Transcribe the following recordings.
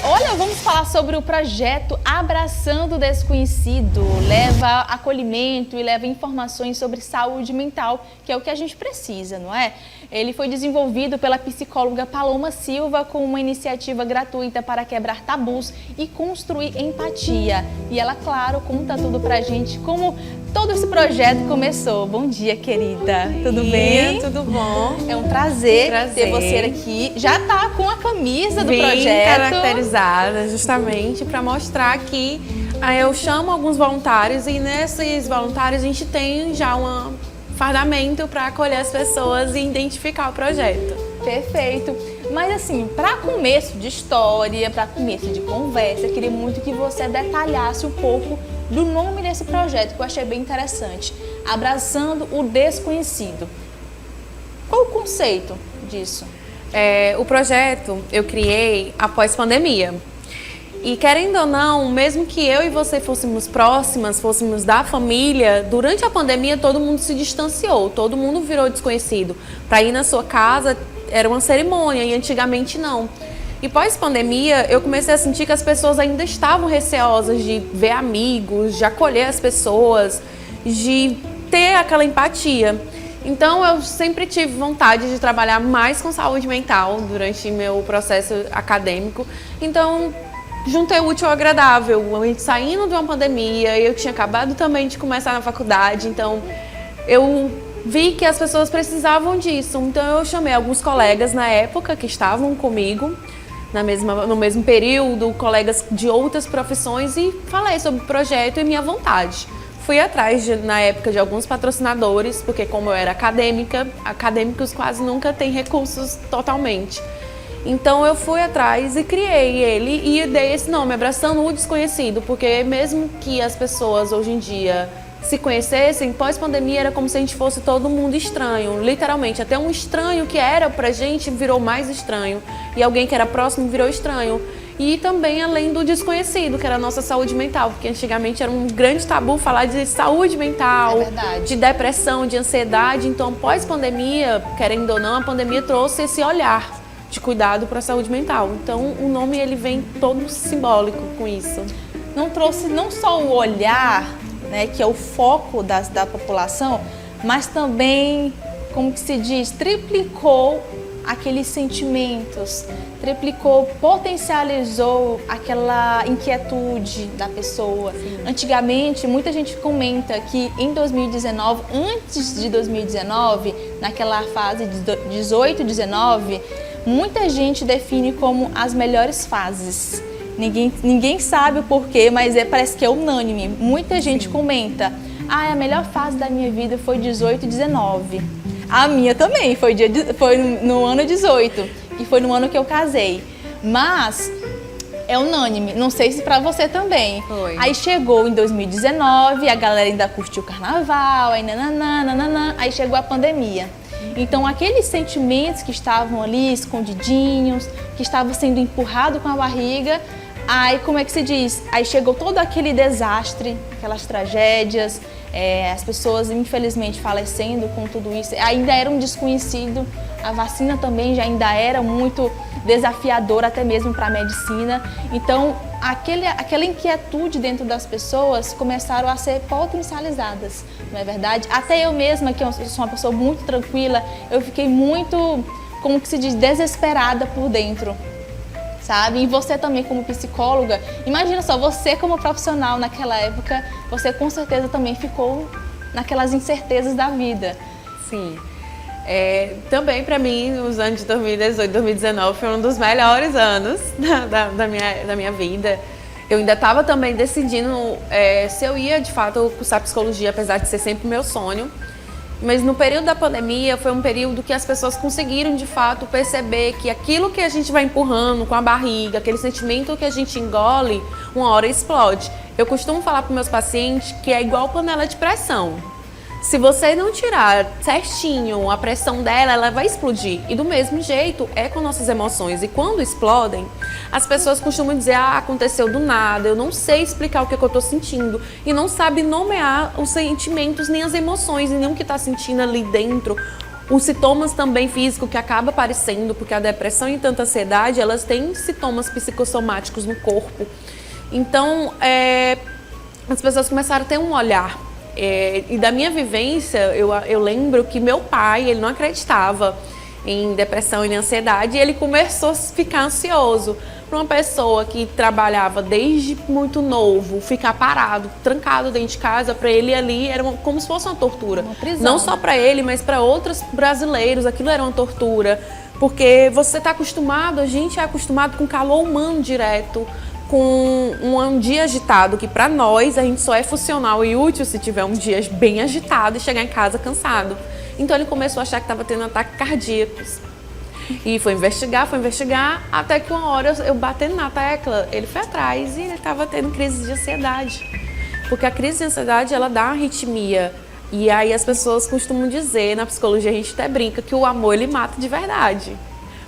Olha, vamos falar sobre o projeto Abraçando o Desconhecido. Leva acolhimento e leva informações sobre saúde mental, que é o que a gente precisa, não é? Ele foi desenvolvido pela psicóloga Paloma Silva com uma iniciativa gratuita para quebrar tabus e construir empatia. E ela, claro, conta tudo pra gente, como todo esse projeto começou. Bom dia, querida. Tudo bem? Tudo bom? É um prazer ter você aqui. Já tá com a camisa do projeto. Caracterizada justamente para mostrar que eu chamo alguns voluntários e nesses voluntários a gente tem já um fardamento para acolher as pessoas e identificar o projeto. Perfeito. Mas assim, para começo de história, para começo de conversa, eu queria muito que você detalhasse um pouco do nome desse projeto, que eu achei bem interessante. Abraçando o Desconhecido. Qual o conceito disso? O projeto eu criei após pandemia. E querendo ou não, mesmo que eu e você fôssemos próximas, fôssemos da família, durante a pandemia todo mundo se distanciou, todo mundo virou desconhecido. Para ir na sua casa era uma cerimônia e antigamente não. E pós-pandemia eu comecei a sentir que as pessoas ainda estavam receosas de ver amigos, de acolher as pessoas, de ter aquela empatia. Então eu sempre tive vontade de trabalhar mais com saúde mental durante meu processo acadêmico. Então juntei o útil ao agradável, a gente saindo de uma pandemia, eu tinha acabado também de começar na faculdade, então eu vi que as pessoas precisavam disso. Então eu chamei alguns colegas na época que estavam comigo, no mesmo período, colegas de outras profissões, e falei sobre o projeto e minha vontade. Fui atrás, na época, de alguns patrocinadores, porque como eu era acadêmica, acadêmicos quase nunca têm recursos totalmente. Então eu fui atrás e criei ele e dei esse nome, Abraçando o Desconhecido, porque mesmo que as pessoas hoje em dia se conhecessem, pós-pandemia era como se a gente fosse todo mundo estranho, literalmente. Até um estranho que era pra gente virou mais estranho e alguém que era próximo virou estranho. E também além do desconhecido, que era a nossa saúde mental, porque antigamente era um grande tabu falar de saúde mental, de depressão, de ansiedade. Então pós-pandemia, querendo ou não, a pandemia trouxe esse olhar de cuidado para a saúde mental. Então o nome ele vem todo simbólico com isso. Não trouxe não só o olhar, né, que é o foco da população, mas também, como que se diz, triplicou aqueles sentimentos, triplicou, potencializou aquela inquietude da pessoa. Sim. Antigamente, muita gente comenta que em 2019, antes de 2019, naquela fase de 18, 19, muita gente define como as melhores fases. Ninguém sabe o porquê, mas parece que é unânime. Muita gente comenta, a melhor fase da minha vida foi 18 e 19. A minha também, foi no ano 18, que foi no ano que eu casei. Mas é unânime, não sei se pra você também. Foi. Aí chegou em 2019, a galera ainda curtiu o carnaval, aí chegou a pandemia. Então aqueles sentimentos que estavam ali escondidinhos, que estavam sendo empurrados com a barriga, aí como é que se diz? Aí chegou todo aquele desastre, aquelas tragédias, as pessoas infelizmente falecendo com tudo isso. Ainda era um desconhecido, a vacina também já ainda era muito desafiadora até mesmo para a medicina. Então aquela inquietude dentro das pessoas começaram a ser potencializadas, não é verdade? Até eu mesma, que eu sou uma pessoa muito tranquila, eu fiquei muito, como que se diz, desesperada por dentro, sabe? E você também como psicóloga, imagina só, você como profissional naquela época, você com certeza também ficou naquelas incertezas da vida. Sim. Também para mim, os anos de 2018 e 2019 foram um dos melhores anos da minha vida. Eu ainda estava também decidindo se eu ia de fato cursar psicologia, apesar de ser sempre meu sonho. Mas no período da pandemia foi um período que as pessoas conseguiram de fato perceber que aquilo que a gente vai empurrando com a barriga, aquele sentimento que a gente engole, uma hora explode. Eu costumo falar para meus pacientes que é igual panela de pressão. Se você não tirar certinho a pressão dela, ela vai explodir. E do mesmo jeito é com nossas emoções. E quando explodem, as pessoas costumam dizer, aconteceu do nada, eu não sei explicar o que eu tô sentindo. E não sabe nomear os sentimentos, nem as emoções, e nem o que tá sentindo ali dentro. Os sintomas também físicos que acaba aparecendo, porque a depressão e tanta ansiedade, elas têm sintomas psicossomáticos no corpo. Então, as pessoas começaram a ter um olhar. E da minha vivência, eu lembro que meu pai, ele não acreditava em depressão e em ansiedade, e ele começou a ficar ansioso. Para uma pessoa que trabalhava desde muito novo, ficar parado, trancado dentro de casa, para ele ali era como se fosse uma tortura. Uma prisão. Não só para ele, mas para outros brasileiros, aquilo era uma tortura. Porque você está acostumado, a gente é acostumado com calor humano direto, com um dia agitado, que para nós a gente só é funcional e útil se tiver um dia bem agitado e chegar em casa cansado. Então ele começou a achar que estava tendo ataques cardíacos. E foi investigar, até que uma hora eu batendo na tecla, ele foi atrás e ele estava tendo crise de ansiedade. Porque a crise de ansiedade, ela dá uma arritmia. E aí as pessoas costumam dizer, na psicologia a gente até brinca, que o amor ele mata de verdade.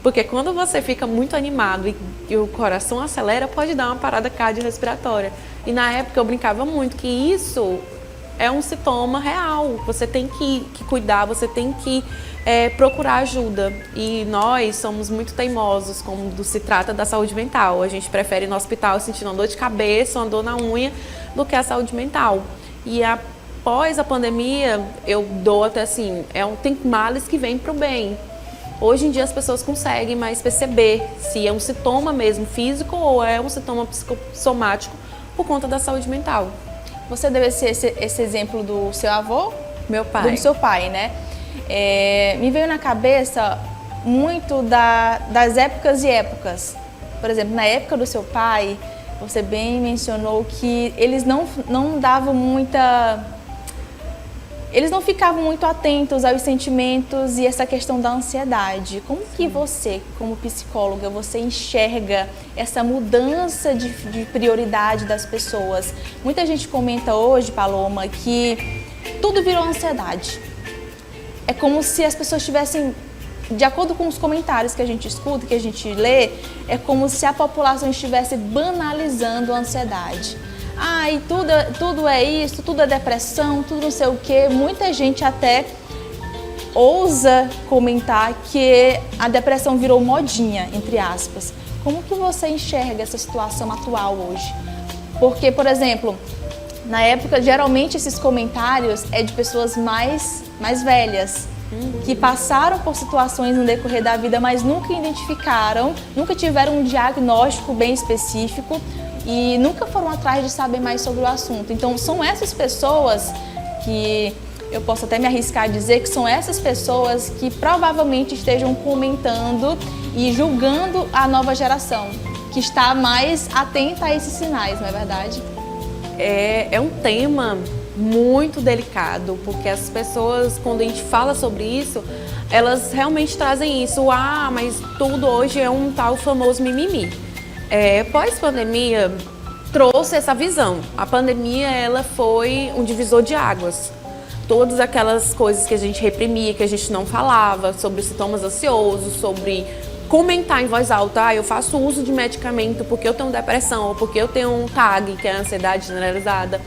Porque quando você fica muito animado e o coração acelera, pode dar uma parada cardiorrespiratória. E na época eu brincava muito que isso é um sintoma real. Você tem que cuidar, você tem que procurar ajuda. E nós somos muito teimosos quando se trata da saúde mental. A gente prefere ir no hospital sentindo uma dor de cabeça, uma dor na unha, do que a saúde mental. E após a pandemia, eu dou até assim, tem males que vêm para o bem. Hoje em dia as pessoas conseguem mais perceber se é um sintoma mesmo físico ou é um sintoma psicossomático por conta da saúde mental. Você deu esse exemplo do seu avô? Meu pai. Do seu pai, né? Me veio na cabeça muito das épocas e épocas. Por exemplo, na época do seu pai, você bem mencionou que eles não davam muita... Eles não ficavam muito atentos aos sentimentos e essa questão da ansiedade. Como que você, como psicóloga, você enxerga essa mudança de prioridade das pessoas? Muita gente comenta hoje, Paloma, que tudo virou ansiedade. É como se as pessoas tivessem, de acordo com os comentários que a gente escuta, que a gente lê, é como se a população estivesse banalizando a ansiedade. E tudo é isso, tudo é depressão, tudo não sei o quê. Muita gente até ousa comentar que a depressão virou modinha, entre aspas. Como que você enxerga essa situação atual hoje? Porque, por exemplo, na época, geralmente esses comentários é de pessoas mais velhas, que passaram por situações no decorrer da vida, mas nunca identificaram, nunca tiveram um diagnóstico bem específico, e nunca foram atrás de saber mais sobre o assunto. Então, são essas pessoas que eu posso até me arriscar a dizer que são essas pessoas que provavelmente estejam comentando e julgando a nova geração, que está mais atenta a esses sinais, não é verdade? É um tema muito delicado, porque as pessoas, quando a gente fala sobre isso, elas realmente trazem isso. Mas tudo hoje é um tal famoso mimimi. Pós-pandemia, trouxe essa visão. A pandemia, ela foi um divisor de águas. Todas aquelas coisas que a gente reprimia, que a gente não falava, sobre sintomas ansiosos, sobre comentar em voz alta, eu faço uso de medicamento porque eu tenho depressão, ou porque eu tenho um TAG, que é a ansiedade generalizada,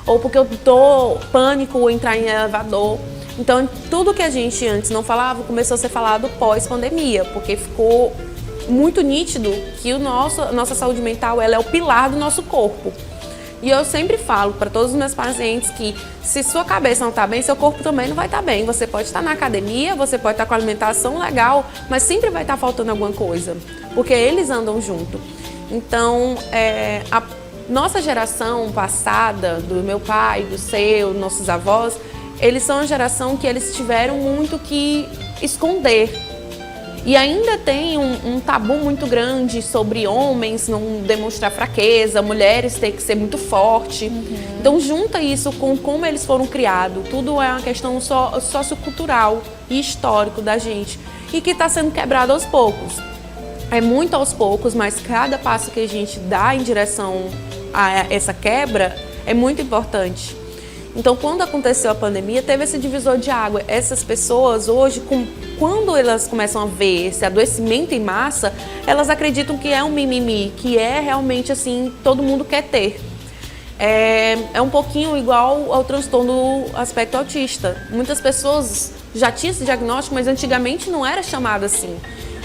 ou porque eu tô pânico ou entrar em elevador. Então, tudo que a gente antes não falava, começou a ser falado pós-pandemia, porque ficou muito nítido que a nossa saúde mental, ela é o pilar do nosso corpo. E eu sempre falo para todos os meus pacientes que se sua cabeça não está bem, seu corpo também não vai estar bem. Você pode estar na academia, você pode estar com a alimentação legal, mas sempre vai estar faltando alguma coisa, porque eles andam junto. Então, a nossa geração passada, do meu pai, do seu, nossos avós, eles são uma geração que eles tiveram muito que esconder. E ainda tem um tabu muito grande sobre homens não demonstrar fraqueza, mulheres ter que ser muito forte. Então junta isso com como eles foram criados. Tudo é uma questão sociocultural e histórico da gente. E que está sendo quebrado aos poucos. É muito aos poucos, mas cada passo que a gente dá em direção a essa quebra é muito importante. Então, quando aconteceu a pandemia, teve esse divisor de água. Essas pessoas hoje, quando elas começam a ver esse adoecimento em massa, elas acreditam que é um mimimi, que é realmente assim, todo mundo quer ter. é um pouquinho igual ao transtorno do aspecto autista. Muitas pessoas já tinham esse diagnóstico, mas antigamente não era chamado assim.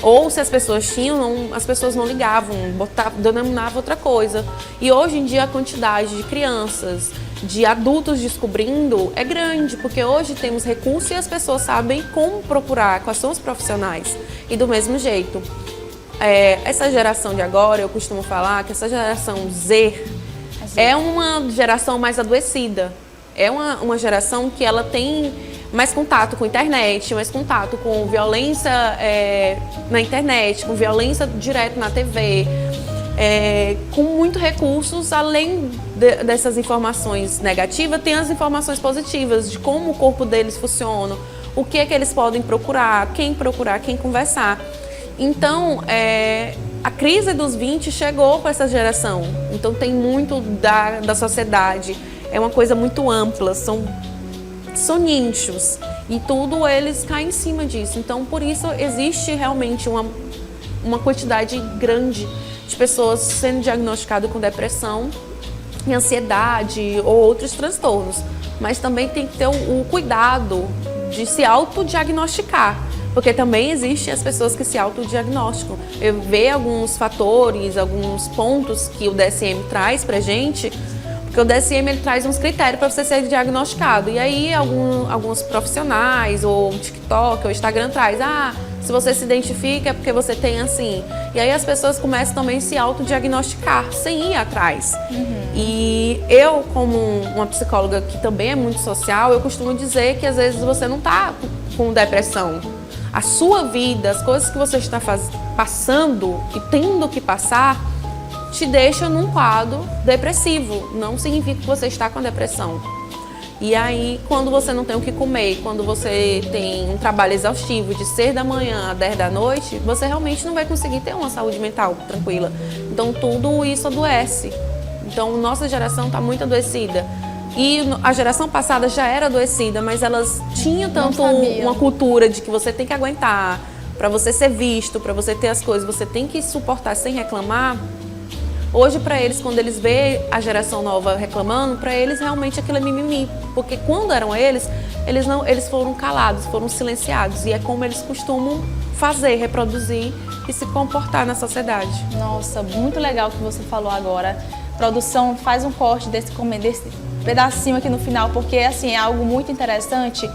Ou se as pessoas tinham, as pessoas não ligavam, denominavam outra coisa. E hoje em dia a quantidade de crianças, de adultos descobrindo é grande, porque hoje temos recursos e as pessoas sabem como procurar, quais são os profissionais. E do mesmo jeito, essa geração de agora, eu costumo falar que essa geração Z é uma geração mais adoecida. É uma geração que ela tem mais contato com internet, mais contato com violência na internet, com violência direto na TV, com muitos recursos. Além dessas informações negativas, tem as informações positivas de como o corpo deles funciona, o que é que eles podem procurar, quem conversar. Então, a crise dos 20 chegou para essa geração. Então, tem muito da sociedade. É uma coisa muito ampla, são nichos. E tudo eles caem em cima disso. Então, por isso, existe realmente uma quantidade grande de pessoas sendo diagnosticadas com depressão e ansiedade ou outros transtornos. Mas também tem que ter o cuidado de se autodiagnosticar. Porque também existem as pessoas que se autodiagnosticam. Eu vejo alguns fatores, alguns pontos que o DSM traz pra gente, porque o DSM ele traz uns critérios para você ser diagnosticado. E aí alguns profissionais, ou o TikTok, ou o Instagram traz, se você se identifica é porque você tem assim. E aí as pessoas começam também a se autodiagnosticar, sem ir atrás. E eu, como uma psicóloga que também é muito social, eu costumo dizer que às vezes você não está com depressão. A sua vida, as coisas que você está passando e tendo que passar, te deixa num quadro depressivo. Não significa que você está com depressão. E aí, quando você não tem o que comer, quando você tem um trabalho exaustivo de 6 da manhã a 10 da noite, você realmente não vai conseguir ter uma saúde mental tranquila. Então, tudo isso adoece. Então, nossa geração está muito adoecida. E a geração passada já era adoecida, mas elas tinham tanto uma cultura de que você tem que aguentar, para você ser visto, para você ter as coisas, você tem que suportar sem reclamar. Hoje, para eles, quando eles veem a geração nova reclamando, para eles realmente aquilo é mimimi. Porque quando eram eles foram calados, foram silenciados. E é como eles costumam fazer, reproduzir e se comportar na sociedade. Nossa, muito legal o que você falou agora. Produção, faz um corte desse pedacinho aqui no final, porque assim, é algo muito interessante,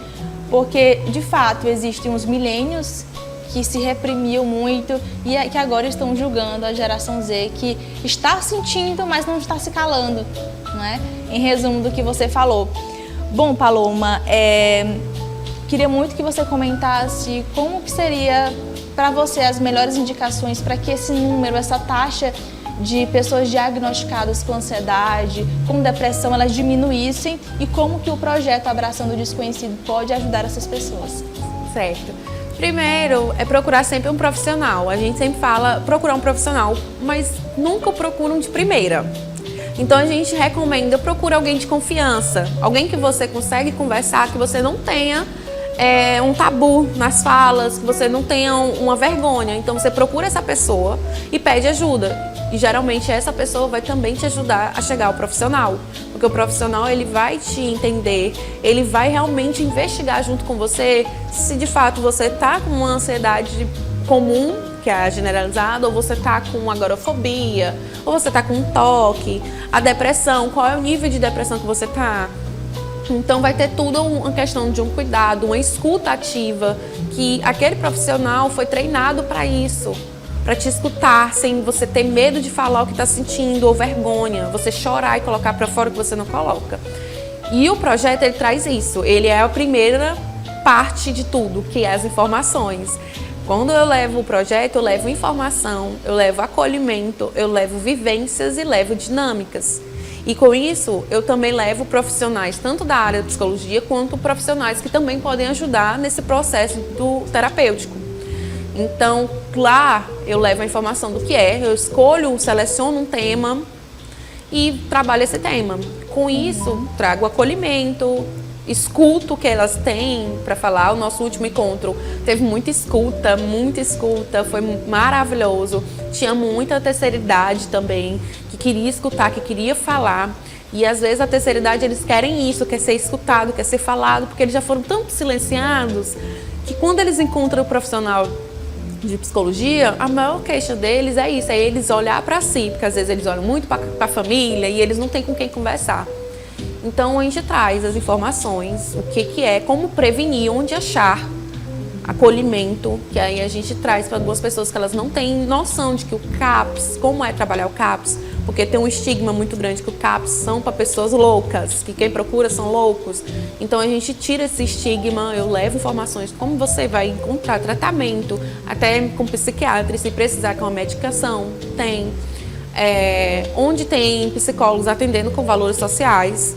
porque de fato existem uns milênios que se reprimiam muito e que agora estão julgando a geração Z, que está sentindo, mas não está se calando, né? Em resumo do que você falou. Bom, Paloma, queria muito que você comentasse como que seria para você as melhores indicações para que esse número, essa taxa de pessoas diagnosticadas com ansiedade, com depressão, elas diminuíssem, e como que o projeto Abraçando o Desconhecido pode ajudar essas pessoas. Certo. Primeiro, é procurar sempre um profissional. A gente sempre fala procurar um profissional, mas nunca procuram de primeira. Então a gente recomenda procurar alguém de confiança, alguém que você consegue conversar, que você não tenha um tabu nas falas, que você não tenha uma vergonha. Então você procura essa pessoa e pede ajuda. E geralmente essa pessoa vai também te ajudar a chegar ao profissional. Porque o profissional ele vai te entender, ele vai realmente investigar junto com você se de fato você está com uma ansiedade comum, que é a generalizada, ou você está com agorafobia, ou você está com um toque, a depressão, qual é o nível de depressão que você está. Então vai ter tudo uma questão de um cuidado, uma escuta ativa, que aquele profissional foi treinado para isso, para te escutar sem você ter medo de falar o que está sentindo ou vergonha, você chorar e colocar para fora o que você não coloca. E o projeto ele traz isso, ele é a primeira parte de tudo, que é as informações. Quando eu levo o projeto, eu levo informação, eu levo acolhimento, eu levo vivências e levo dinâmicas. E com isso, eu também levo profissionais, tanto da área de psicologia, quanto profissionais que também podem ajudar nesse processo do terapêutico. Então, lá, eu levo a informação do que eu escolho, seleciono um tema e trabalho esse tema. Com isso, trago acolhimento, escuto o que elas têm para falar. O nosso último encontro teve muita escuta, foi maravilhoso. Tinha muita terceira idade também, que queria escutar, que queria falar. E às vezes a terceira idade eles querem isso, quer ser escutado, quer ser falado, porque eles já foram tão silenciados que quando eles encontram o profissional de psicologia, a maior queixa deles é isso, é eles olhar para si, porque às vezes eles olham muito para a família e eles não têm com quem conversar. Então a gente traz as informações, o que é, como prevenir, onde achar acolhimento, que aí a gente traz para algumas pessoas que elas não têm noção de que o CAPS, como é trabalhar o CAPS, porque tem um estigma muito grande que o CAPS são para pessoas loucas, que quem procura são loucos. Então a gente tira esse estigma, eu levo informações de como você vai encontrar tratamento, até com psiquiatra, se precisar com uma medicação, tem. Onde tem psicólogos atendendo com valores sociais.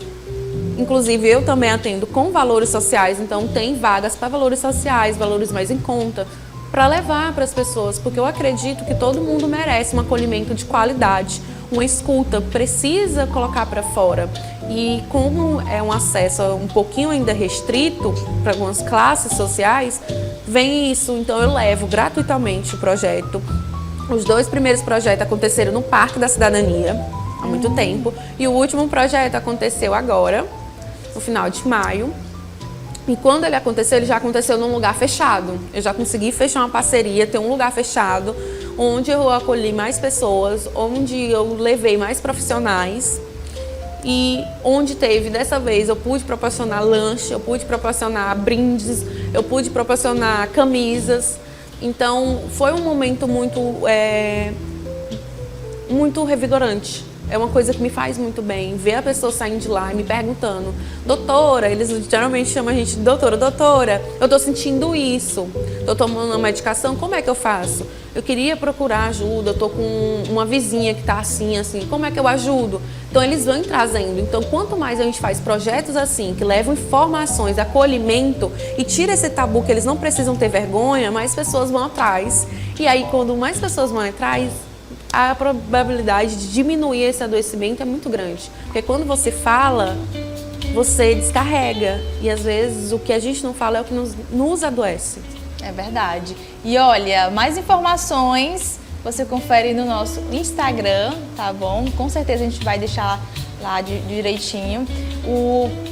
Inclusive, eu também atendo com valores sociais, então tem vagas para valores sociais, valores mais em conta, para levar para as pessoas, porque eu acredito que todo mundo merece um acolhimento de qualidade, uma escuta, precisa colocar para fora. E como é um acesso um pouquinho ainda restrito para algumas classes sociais, vem isso, então eu levo gratuitamente o projeto. Os 2 primeiros projetos aconteceram no Parque da Cidadania, há muito tempo, e o último projeto aconteceu agora, no final de maio. E quando ele já aconteceu num lugar fechado. Eu já consegui fechar uma parceria, ter um lugar fechado, onde eu acolhi mais pessoas, onde eu levei mais profissionais e onde dessa vez, eu pude proporcionar lanche, eu pude proporcionar brindes, eu pude proporcionar camisas. Então, foi um momento muito revigorante. É uma coisa que me faz muito bem, ver a pessoa saindo de lá e me perguntando, doutora, eles geralmente chamam a gente de doutora, eu tô sentindo isso, tô tomando uma medicação, como é que eu faço? Eu queria procurar ajuda, eu tô com uma vizinha que tá assim, como é que eu ajudo? Então eles vão trazendo, então quanto mais a gente faz projetos assim, que levam informações, acolhimento e tira esse tabu que eles não precisam ter vergonha, mais pessoas vão atrás. E aí quando mais pessoas vão atrás, a probabilidade de diminuir esse adoecimento é muito grande. Porque quando você fala, você descarrega. E às vezes o que a gente não fala é o que nos adoece. É verdade. E olha, mais informações você confere no nosso Instagram, tá bom? Com certeza a gente vai deixar lá direitinho.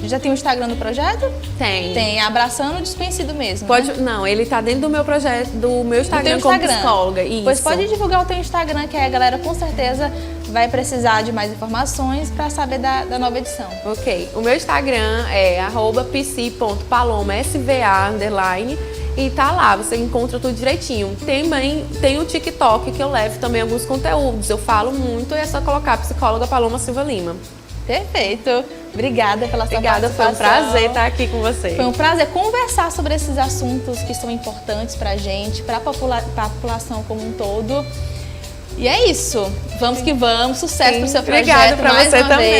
Já tem o Instagram do projeto? Tem. Tem, Abraçando o Desconhecido mesmo, pode, né? Não, ele tá dentro do meu projeto, do meu Instagram como psicóloga. Isso. Pois pode divulgar o teu Instagram, que aí a galera com certeza vai precisar de mais informações para saber da nova edição. Ok. O meu Instagram é @psi.paloma, _, e tá lá, você encontra tudo direitinho. Tem o TikTok que eu levo também alguns conteúdos. Eu falo muito e é só colocar psicóloga Paloma Silva Lima. Perfeito. Obrigada pela sua participação. Foi um prazer estar aqui com você. Foi um prazer conversar sobre esses assuntos que são importantes pra gente, pra população como um todo. E é isso. Vamos que vamos. Sucesso pro seu projeto. Obrigada pra você também.